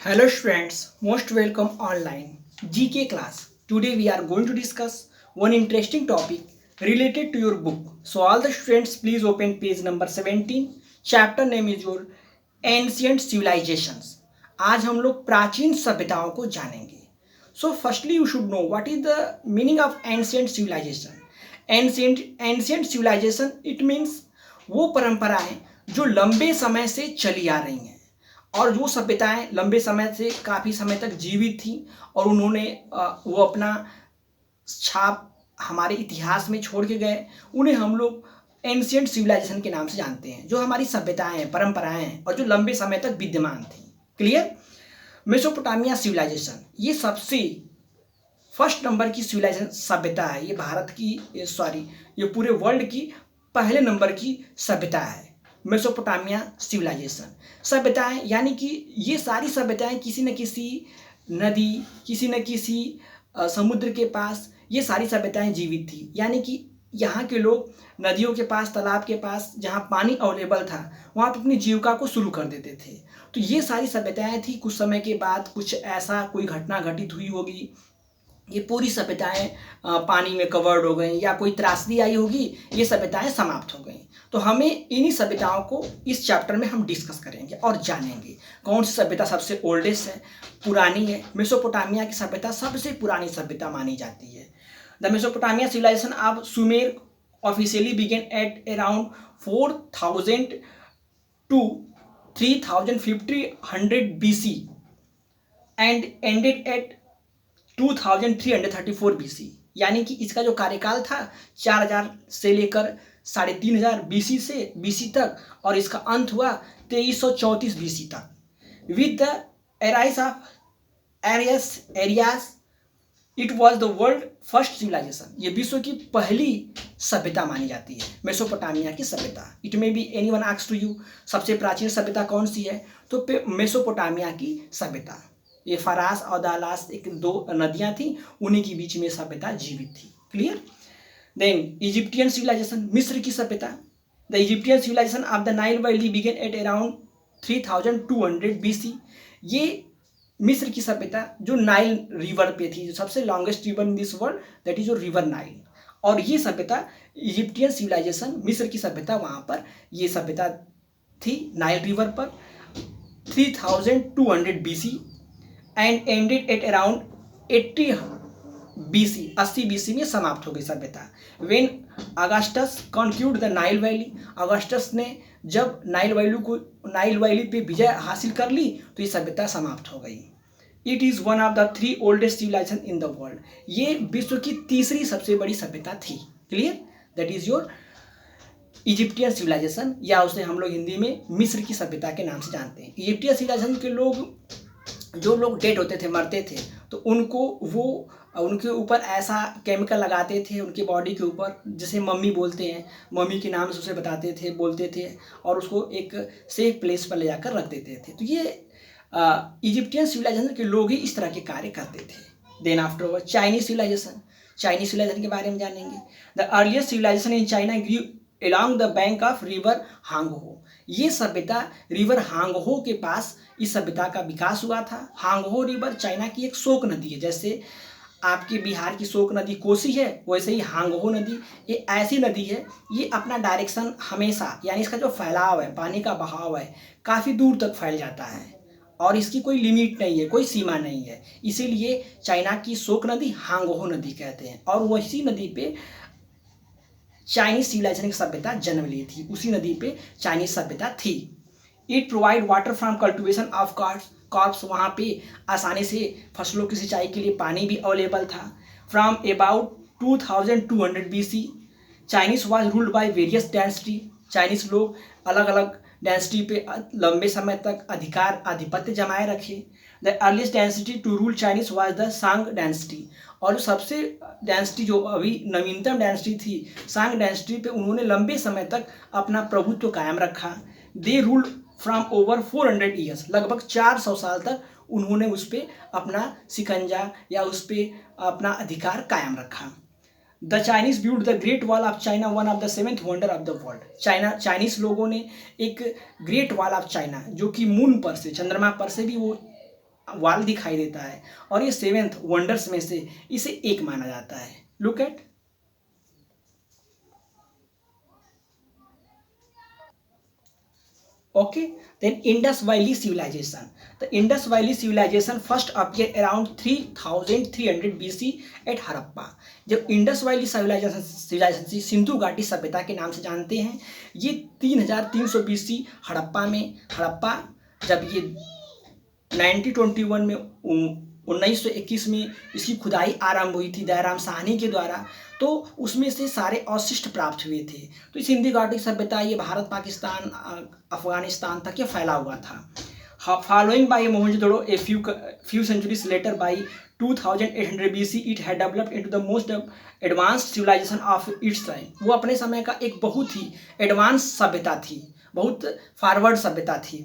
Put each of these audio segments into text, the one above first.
Hello students, most welcome online GK class. Today we are going to discuss one interesting topic related to your book. So all the students please open page number 17. Chapter name is your Ancient Civilizations. आज हम लोग प्राचीन सभ्यताओं को जानेंगे. So firstly you should know what is the meaning of ancient civilization. Ancient civilization it means वो परंपराएं जो लंबे समय से चली आ रही हैं और जो सभ्यताएं लंबे समय से काफ़ी समय तक जीवित थी और उन्होंने वो अपना छाप हमारे इतिहास में छोड़ के गए, उन्हें हम लोग एंशिएंट सिविलाइजेशन के नाम से जानते हैं. जो हमारी सभ्यताएं हैं, परंपराएं हैं और जो लंबे समय तक विद्यमान थी. क्लियर. मेसोपोटामिया सिविलाइजेशन ये सबसे फर्स्ट नंबर की सिविलाइजेशन सभ्यता है. ये भारत की ये पूरे वर्ल्ड की पहले नंबर की सभ्यता है. मेसोपोटामिया सिविलाइजेशन सभ्यताएं यानी कि ये सारी सभ्यताएं किसी न किसी नदी, किसी न किसी समुद्र के पास ये सारी सभ्यताएं जीवित थी. यानी कि यहाँ के लोग नदियों के पास, तालाब के पास जहाँ पानी अवेलेबल था वहाँ पर अपनी जीविका को शुरू कर देते थे. तो ये सारी सभ्यताएं थी. कुछ समय के बाद कुछ ऐसा कोई घटना घटित हुई होगी, ये पूरी सभ्यताएं पानी में कवर्ड हो गई या कोई त्रासदी आई होगी, ये सभ्यताएं समाप्त हो गई. तो हमें इन्हीं सभ्यताओं को इस चैप्टर में हम डिस्कस करेंगे और जानेंगे कौन सी सभ्यता सबसे ओल्डेस्ट है, पुरानी है. मेसोपोटामिया की सभ्यता सबसे पुरानी सभ्यता मानी जाती है. The Mesopotamia civilisation of Sumer officially began at around 4000 to 3500 BC and ended at 2334 BC. यानी कि इसका जो कार्यकाल था 4000 से लेकर 3500 BC से BC तक और इसका अंत हुआ 2334 BC तक. With the arise of areas it was the world first civilisation. ये विश्व की पहली सभ्यता मानी जाती है मेसोपोटामिया की सभ्यता. It may be anyone asks to you सबसे प्राचीन सभ्यता कौन सी है, तो मेसोपोटामिया की सभ्यता. ये फरास और दालास एक दो नदियां थी, उन्हीं के बीच में सभ्यता जीवित थी. क्लियर. देन इजिप्टियन सिविलाइजेशन मिस्र की सभ्यता. The Egyptian civilisation of the Nile valley began at around 3200 BC. ये मिस्र की सभ्यता जो नाइल रिवर पे थी, जो सबसे longest river in this world, that is your river Nile. और ये सभ्यता इजिप्टियन सिविलाइजेशन मिस्र की सभ्यता वहाँ पर ये सभ्यता थी नाइल रिवर पर 3200 BC and ended at around 80 BC में समाप्त हो गई सभ्यता. When Augustus conquered the Nile valley. Augustus ने जब नाइल वैली पे विजय हासिल कर ली तो ये सभ्यता समाप्त हो गई. It is one of the 3 oldest civilisation in the world. ये विश्व की तीसरी सबसे बड़ी सभ्यता थी. Clear. That is your Egyptian civilisation, या उसे हम लोग हिंदी में मिस्र की सभ्यता के नाम से जानते हैं. इजिप्टियन सिविलाइजेशन के लोग, जो लोग डेड होते थे, मरते थे, तो उनके ऊपर ऐसा केमिकल लगाते थे उनके बॉडी के ऊपर, जिसे मम्मी बोलते हैं, मम्मी के नाम से उसे बताते थे, बोलते थे, और उसको एक सेफ प्लेस पर ले जाकर रख देते थे. तो ये इजिप्टियन सिविलाइजेशन के लोग ही इस तरह के कार्य करते थे. देन आफ्टर चाइनीज सिविलाइजेशन के बारे में जानेंगे. The earliest civilization in China grew along the bank of river Hwang Ho. ये सभ्यता रिवर हांगहो के पास इस सभ्यता का विकास हुआ था. हांगहो रिवर चाइना की एक शोक नदी है. जैसे आपके बिहार की शोक नदी कोसी है, वैसे ही हांगहो नदी ये ऐसी नदी है, ये अपना डायरेक्शन हमेशा, यानी इसका जो फैलाव है, पानी का बहाव है, काफ़ी दूर तक फैल जाता है और इसकी कोई लिमिट नहीं है, कोई सीमा नहीं है. इसीलिए चाइना की शोक नदी हांगहो नदी कहते हैं. और वही नदी पे चाइनीज सिविलाइजेशन की सभ्यता जन्म ली थी. उसी नदी पे चाइनीज सभ्यता थी. It provide water from cultivation of crops. वहाँ पे आसानी से फसलों की सिंचाई के लिए पानी भी अवेलेबल था. From about 2200 BC Chinese was ruled by various dynasty. Chinese लोग अलग अलग डायनेस्टी पे लंबे समय तक आधिपत्य जमाए रखे. The earliest dynasty to rule Chinese was the Shang dynasty. और सबसे डायनेस्टी जो अभी नवीनतम डायनेस्टी थी, सांग डायनेस्टी पे उन्होंने लंबे समय तक अपना प्रभुत्व कायम रखा. दे रूल्ड फ्रॉम ओवर 400 ईयर्स. लगभग 400 साल तक उन्होंने उस पर अपना शिकंजा या उस पर अपना अधिकार कायम रखा. The Chinese build the great wall of China, one of the 7th wonder of the world. Chinese लोगों ने एक ग्रेट वॉल ऑफ चाइना, जो कि मून पर से, चंद्रमा पर से भी वो वाल दिखाई देता है और ये 7th वंडर्स में से इसे एक माना जाता है। Look at okay, then Indus Valley civilization. The Indus Valley civilization first appeared around 3300 BC at Harappa. जब इंडस वैली सिविलाइजेशन सिंधु घाटी सभ्यता के नाम से जानते हैं, ये 3300 BC हड़प्पा जब ये 1921 में 1921 में इसकी खुदाई आरंभ हुई थी दयाराम साहनी के द्वारा, तो उसमें से सारे अवशिष्ट प्राप्त हुए थे। तो इस सिंधु घाटी सभ्यता ये भारत, पाकिस्तान, अफगानिस्तान तक ये फैला हुआ था। Following by Mohenjodaro a few centuries later by 2800 BC it had developed into the most advanced civilisation of its time. वो अपने समय का एक बहुत ही एडवांस सभ्यता थी, बहुत फॉरवर्ड सभ्यता थी।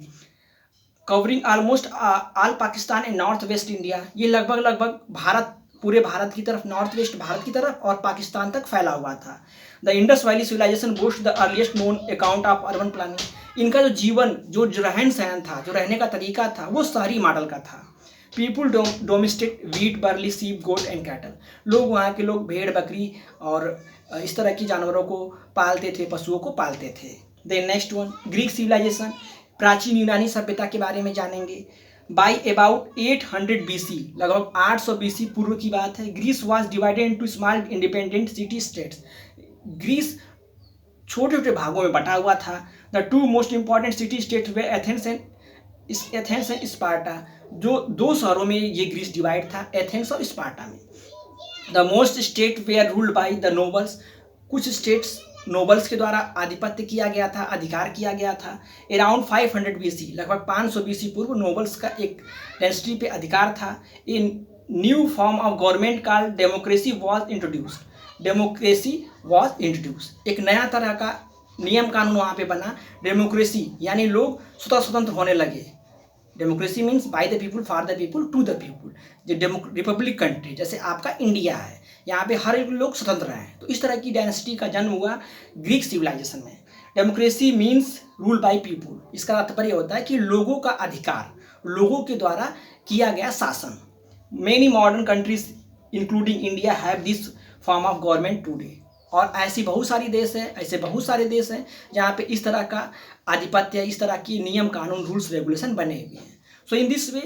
Covering almost all Pakistan and north west India, ये लगभग भारत, पूरे भारत की तरफ, नॉर्थ वेस्ट भारत की तरफ और पाकिस्तान तक फैला हुआ था। The Indus valley civilisation boast the earliest known account of urban planning. इनका जो जीवन, जो रहन सहन था, जो रहने का तरीका था, वो शहरी मॉडल का था। पीपुल डोमेस्टिक वीट, बर्ली, सीप, गोट एंड कैटल। लोग, वहाँ के लोग भेड़, बकरी और इस तरह की जानवरों को पालते थे, पशुओं को पालते थे। Then next one, Greek civilisation, प्राचीन यूनानी सभ्यता के बारे में जानेंगे। बाई अबाउट 800 BC, लगभग 800 BC पूर्व की बात है, Greece was divided into small independent city states. Greece छोटे छोटे भागों में बटा हुआ था। The two most important city states were Athens and Sparta. जो दो शहरों में ये ग्रीस डिवाइड था, एथेंस और स्पार्टा में। The most state were ruled by the nobles. कुछ स्टेट्स नोबल्स के द्वारा आधिपत्य किया गया था, अधिकार किया गया था। अराउंड 500 BC, लगभग 500 BC पूर्व नोबल्स का एक डेंसिटी पे अधिकार था। In new form of government called democracy was introduced. Democracy was introduced, एक नया तरह का नियम कानून वहाँ पे बना, डेमोक्रेसी, यानी लोग स्वतंत्र होने लगे। Democracy means by the people, for the people, to the people. जो रिपब्लिक कंट्री जैसे आपका इंडिया है, यहाँ पे हर एक लोग स्वतंत्र हैं। तो इस तरह की डायनेस्टी का जन्म हुआ ग्रीक सिविलाइजेशन में। Democracy means rule by people, इसका तात्पर्य होता है कि लोगों का अधिकार, लोगों के द्वारा किया गया शासन। Many modern countries including India have this form of government today. और ऐसे बहुत सारे देश हैं जहाँ पे इस तरह का आधिपत्य, इस तरह की नियम कानून, रूल्स रेगुलेशन बने हुए हैं। So in this way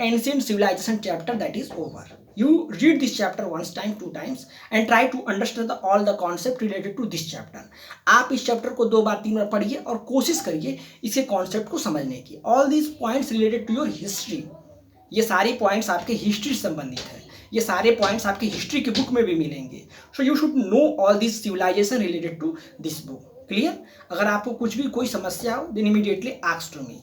ancient civilization chapter that is over. You read this chapter once time, 2 times and try to understand all the concept related to this chapter. आप इस चैप्टर को 2 बार 3 बार पढ़िए और कोशिश करिए इसके कॉन्सेप्ट को समझने की। All these points related to your history, ये सारे पॉइंट्स आपके हिस्ट्री से संबंधित है, ये सारे पॉइंट्स आपकी हिस्ट्री की बुक में भी मिलेंगे। So you should know all this civilisation related to this book. Clear? अगर आपको कुछ भी कोई समस्या हो then immediately ask to me.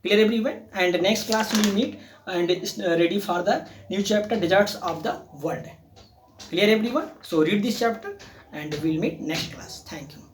Clear everyone? And next class we will meet and ready for the new chapter, deserts of the world. Clear everyone? So read this chapter and we will meet next class. Thank you.